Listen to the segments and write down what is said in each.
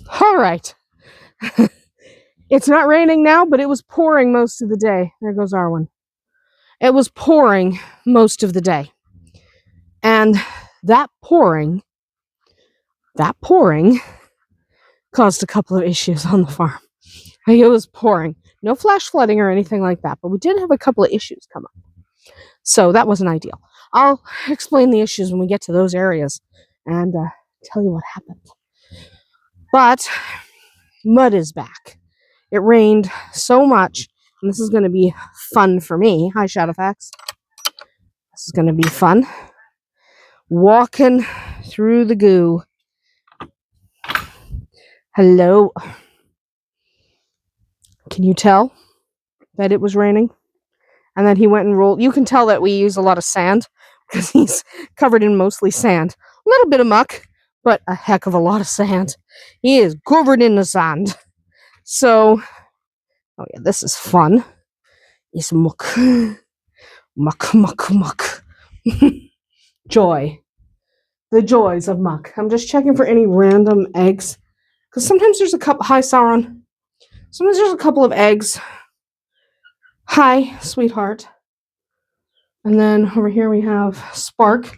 All right. It's not raining now, but it was pouring most of the day. There goes Arwen. It was pouring most of the day. And that pouring caused a couple of issues on the farm. It was pouring. No flash flooding or anything like that, but we did have a couple of issues come up. So that wasn't ideal. I'll explain the issues when we get to those areas and tell you what happened. But mud is back. It rained so much, and this is going to be fun for me. Hi, Shadowfax. This is going to be fun. Walking through the goo. Hello. Can you tell that it was raining? And then he went and rolled. You can tell that we use a lot of sand because he's covered in mostly sand. A little bit of muck, but a heck of a lot of sand. He is covered in the sand. So, oh yeah, this is fun. It's muck. Muck, muck, muck. Joy. The joys of muck. I'm just checking for any random eggs. Because sometimes there's a couple. Hi, Sauron. Sometimes there's a couple of eggs. Hi, sweetheart. And then over here we have Spark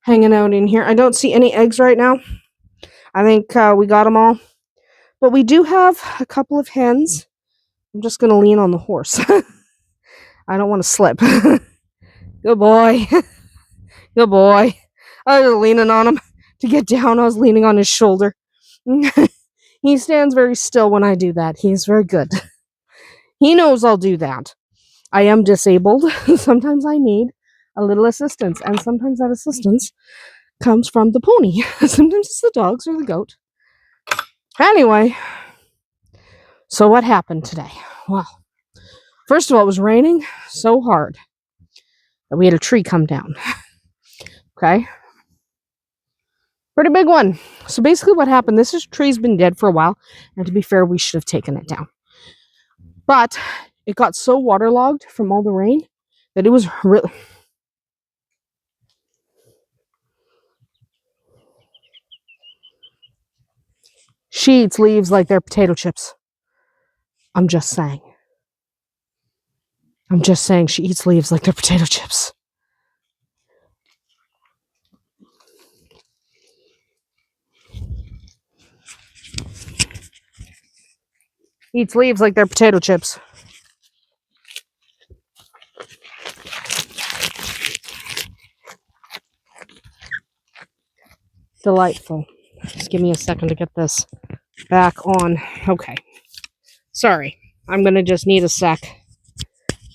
hanging out in here. I don't see any eggs right now. I think we got them all. But we do have a couple of hens. I'm just going to lean on the horse. I don't want to slip. Good boy. Good boy. I was leaning on him to get down. I was leaning on his shoulder. He stands very still when I do that. He is very good. He knows I'll do that. I am disabled. Sometimes I need a little assistance, and sometimes that assistance comes from the pony. Sometimes it's the dogs or the goat. Anyway, so what happened today? Well, first of all, it was raining so hard that we had a tree come down. Okay? Pretty big one. So basically what happened, this tree's been dead for a while, and to be fair, we should have taken it down. But it got so waterlogged from all the rain that it was really... She eats leaves like they're potato chips. I'm just saying. She eats leaves like they're potato chips. Eats leaves like they're potato chips. Delightful. Just give me a second to get this back on. Okay. Sorry. I'm going to just need a sec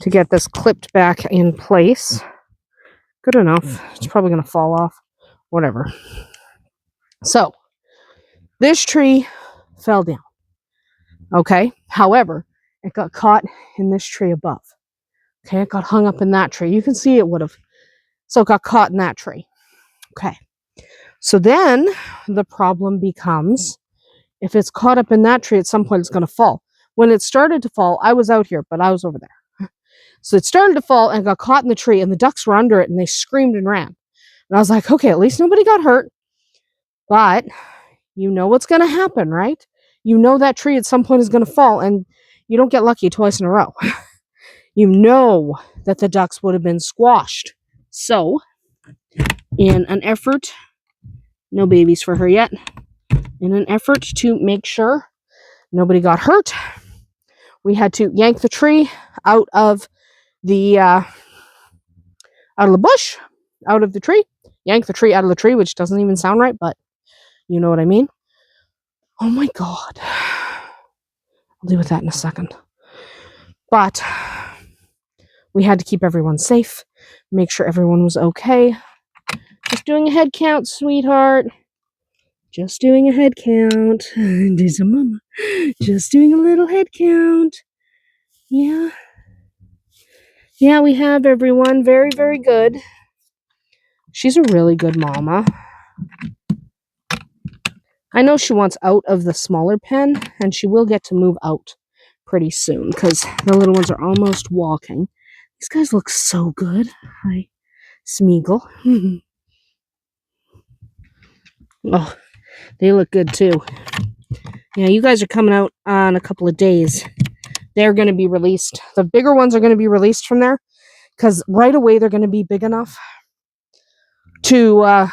to get this clipped back in place. Good enough. It's probably going to fall off. Whatever. So, this tree fell down. Okay? However, it got caught in this tree above. Okay? It got hung up in that tree. You can see it would have. So, it got caught in that tree. Okay. So then the problem becomes, if it's caught up in that tree, at some point it's going to fall. When it started to fall, I was out here, but I was over there. So it started to fall and got caught in the tree, and the ducks were under it, and they screamed and ran. And I was like, okay, at least nobody got hurt. But you know what's going to happen, right? You know that tree at some point is going to fall, and you don't get lucky twice in a row. You know that the ducks would have been squashed. So, in an effort... No babies for her yet. In an effort to make sure nobody got hurt, we had to yank the tree out of the bush, out of the tree. Yank the tree out of the tree, which doesn't even sound right, but you know what I mean. Oh my God. I'll deal with that in a second. But we had to keep everyone safe, make sure everyone was okay. Just doing a head count, sweetheart. Just doing a head count. There's a mama. Just doing a little head count. Yeah. Yeah, we have everyone. Very, very good. She's a really good mama. I know she wants out of the smaller pen, and she will get to move out pretty soon, because the little ones are almost walking. These guys look so good. Hi, Smeagol. Oh, they look good too. Yeah, you guys are coming out on a couple of days. They're going to be released. The bigger ones are going to be released from there because right away they're going to be big enough to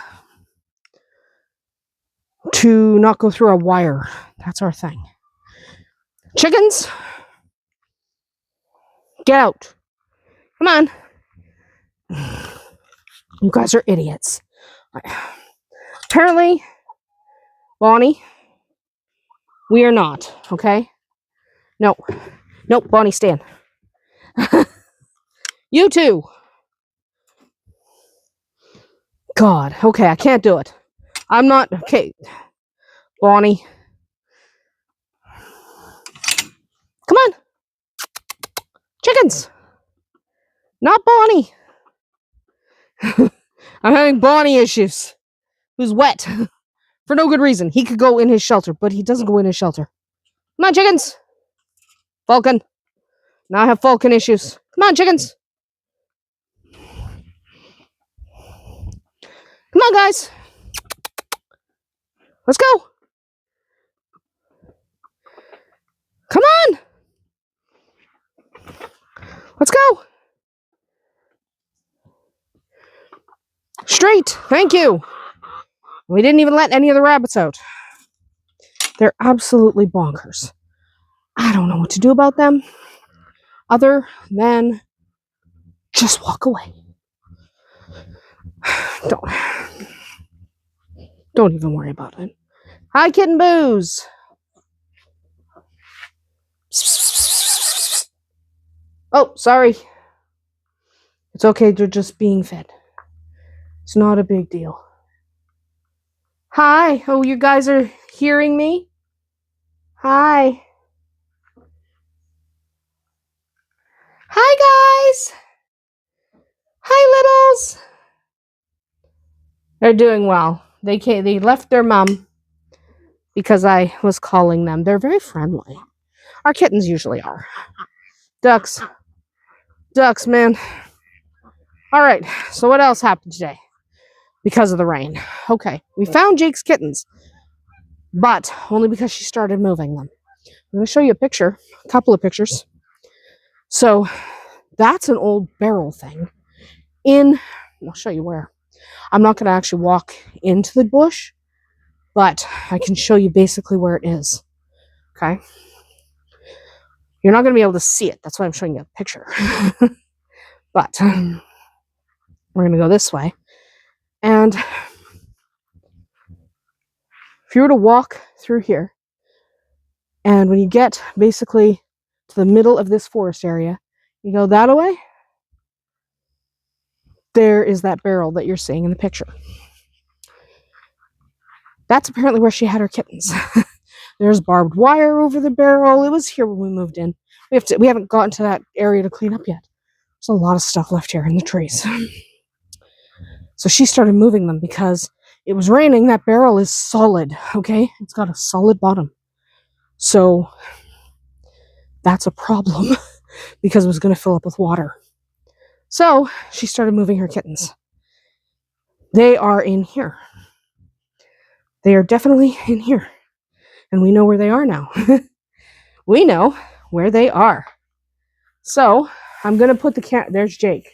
not go through a wire. That's our thing. Chickens, get out. Come on. You guys are idiots. Apparently, Bonnie, we are not, okay? No. Nope, Bonnie, stand. You too. God, okay, I can't do it. I'm not, okay. Bonnie. Come on. Chickens. Not Bonnie. I'm having Bonnie issues. Who's wet. For no good reason. He could go in his shelter, but he doesn't go in his shelter. Come on, chickens. Falcon. Now I have Falcon issues. Come on, chickens. Come on, guys. Let's go. Come on. Let's go. Straight. Thank you. We didn't even let any of the rabbits out. They're absolutely bonkers. I don't know what to do about them other than just walk away. Don't even worry about it. Hi, Kitten Booze. Oh, sorry. It's okay, they're just being fed. It's not a big deal. Hi. Oh, you guys are hearing me? Hi. Hi, guys. Hi, littles. They're doing well. They left their mom because I was calling them. They're very friendly. Our kittens usually are. Ducks. Ducks, man. All right. So what else happened today? Because of the rain. Okay. We found Jake's kittens, but only because she started moving them. I'm going to show you a couple of pictures. So that's an old barrel thing. I'll show you where. I'm not going to actually walk into the bush, but I can show you basically where it is. Okay. You're not going to be able to see it. That's why I'm showing you a picture. But we're going to go this way. And if you were to walk through here, and when you get basically to the middle of this forest area, you go that way, there is that barrel that you're seeing in the picture. That's apparently where she had her kittens. There's barbed wire over the barrel. It was here when we moved in. We haven't gotten to that area to clean up yet. There's a lot of stuff left here in the trees. So she started moving them because it was raining. That barrel is solid, okay? It's got a solid bottom. So that's a problem because it was going to fill up with water. So she started moving her kittens. They are in here. They are definitely in here. And we know where they are now. We know where they are. So I'm going to put there's Jake.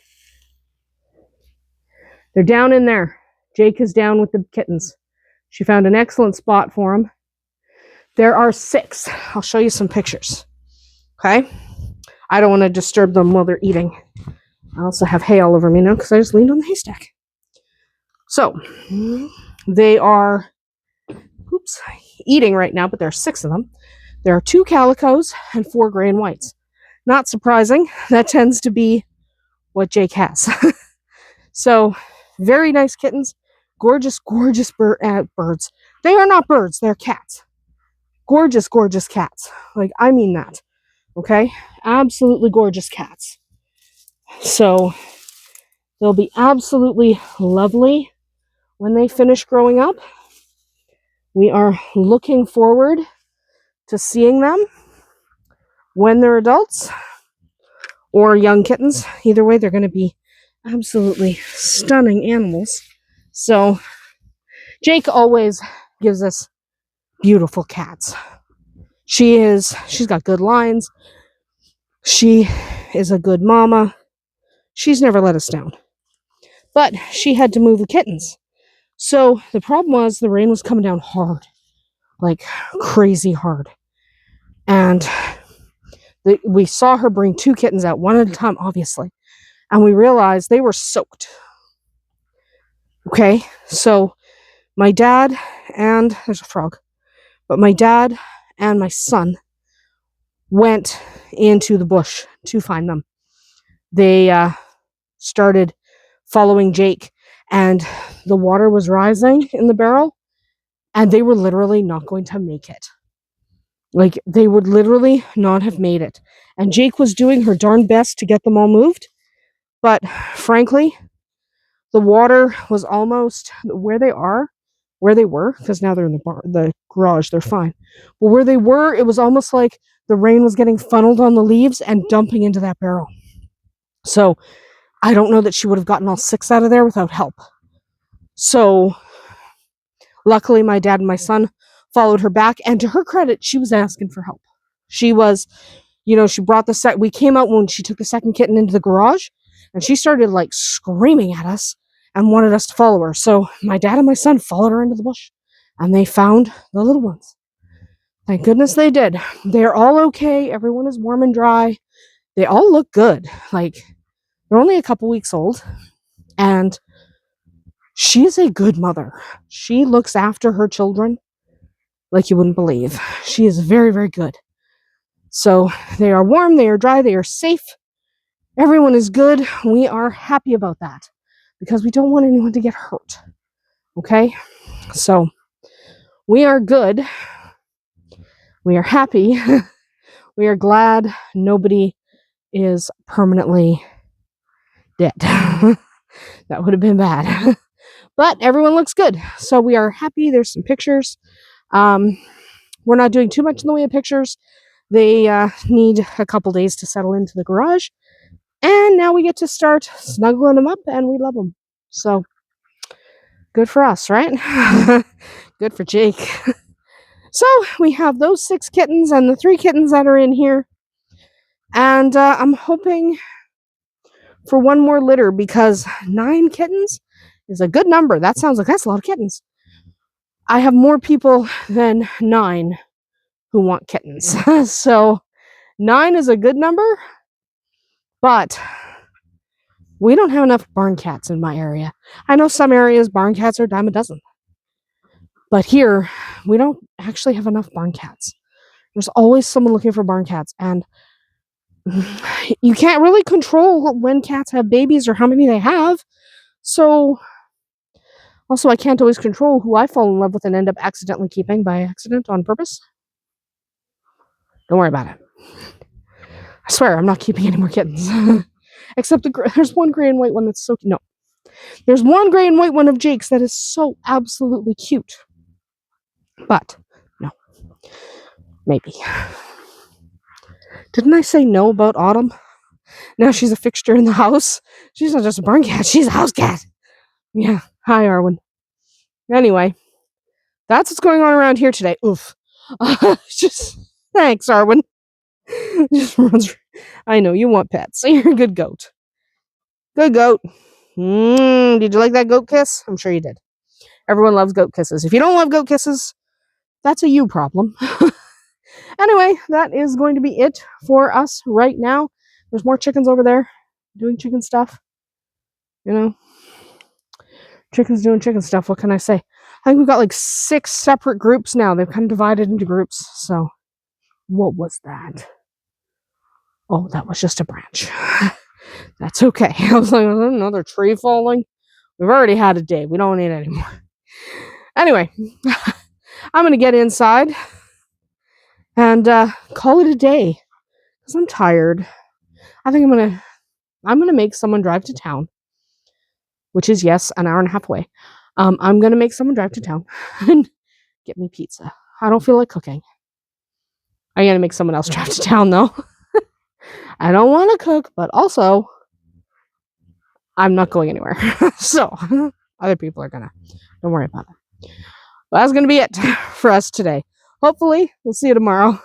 They're down in there. Jake is down with the kittens. She found an excellent spot for them. There are 6. I'll show you some pictures. Okay? I don't want to disturb them while they're eating. I also have hay all over me now because I just leaned on the haystack. So, they are eating right now, but there are 6 of them. There are 2 calicos and 4 gray and whites. Not surprising. That tends to be what Jake has. So, very nice kittens. Gorgeous, gorgeous birds. They are not birds. They're cats. Gorgeous, gorgeous cats. Like, I mean that. Okay? Absolutely gorgeous cats. So, they'll be absolutely lovely when they finish growing up. We are looking forward to seeing them when they're adults or young kittens. Either way, they're going to be absolutely stunning animals. So, Jake always gives us beautiful cats. She's got good lines. She is a good mama. She's never let us down. But she had to move the kittens. So the problem was the rain was coming down hard, like crazy hard. And we saw her bring 2 kittens out, one at a time, obviously. And we realized they were soaked. Okay, so my dad and, there's a frog, but my dad and my son went into the bush to find them. They started following Jake, and the water was rising in the barrel, and they were literally not going to make it. Like, they would literally not have made it. And Jake was doing her darn best to get them all moved, but frankly, the water was almost where they were, because now they're in the garage, they're fine. But where they were, it was almost like the rain was getting funneled on the leaves and dumping into that barrel. So I don't know that she would have gotten all 6 out of there without help. So luckily, my dad and my son followed her back, and to her credit, she was asking for help. She was, she brought the set. We came out when she took the second kitten into the garage, and she started like screaming at us and wanted us to follow her. So my dad and my son followed her into the bush, and they found the little ones. Thank goodness they did. They're all okay. Everyone is warm and dry. They all look good. Like, they're only a couple weeks old, and she is a good mother. She looks after her children like you wouldn't believe. She is very, very good. So they are warm, they are dry, they are safe. Everyone is good. We are happy about that because we don't want anyone to get hurt. Okay? So we are good. We are happy. We are glad nobody is permanently dead. That would have been bad. But everyone looks good. So we are happy. There's some pictures. We're not doing too much in the way of pictures. They need a couple days to settle into the garage. And now we get to start snuggling them up, and we love them. So good for us, right? Good for Jake. So we have those 6 kittens and the 3 kittens that are in here. And I'm hoping for one more litter because 9 kittens is a good number. That sounds like that's a lot of kittens. I have more people than 9 who want kittens. So 9 is a good number, but we don't have enough barn cats in my area. I know some areas barn cats are a dime a dozen, but here we don't actually have enough barn cats. There's always someone looking for barn cats, and you can't really control when cats have babies or how many they have. So also, I can't always control who I fall in love with and end up accidentally keeping by accident on purpose. Don't worry about it. I swear, I'm not keeping any more kittens. Except there's one gray and white one that's so cute. No. There's one gray and white one of Jake's that is so absolutely cute. But, no. Maybe. Didn't I say no about Autumn? Now she's a fixture in the house. She's not just a barn cat, she's a house cat. Yeah. Hi, Arwen. Anyway, that's what's going on around here today. Oof. Just thanks, Arwen. Just runs. I know you want pets. You're a good goat. Good goat. Did you like that goat kiss? I'm sure you did. Everyone loves goat kisses. If you don't love goat kisses, that's a you problem. Anyway, that is going to be it for us right now. There's more chickens over there doing chicken stuff. Chickens doing chicken stuff. What can I say? I think we've got like 6 separate groups now. They've kind of divided into groups. So, what was that? Oh, that was just a branch. That's okay. I was like, another tree falling? We've already had a day. We don't need any more. Anyway, I'm going to get inside and call it a day because I'm tired. I think I'm going to make someone drive to town, which is, yes, an hour and a half away. I'm going to make someone drive to town and get me pizza. I don't feel like cooking. I'm going to make someone else drive to town, though. I don't want to cook, but also, I'm not going anywhere. So, other people are going to. Don't worry about it. Well, that's going to be it for us today. Hopefully, we'll see you tomorrow.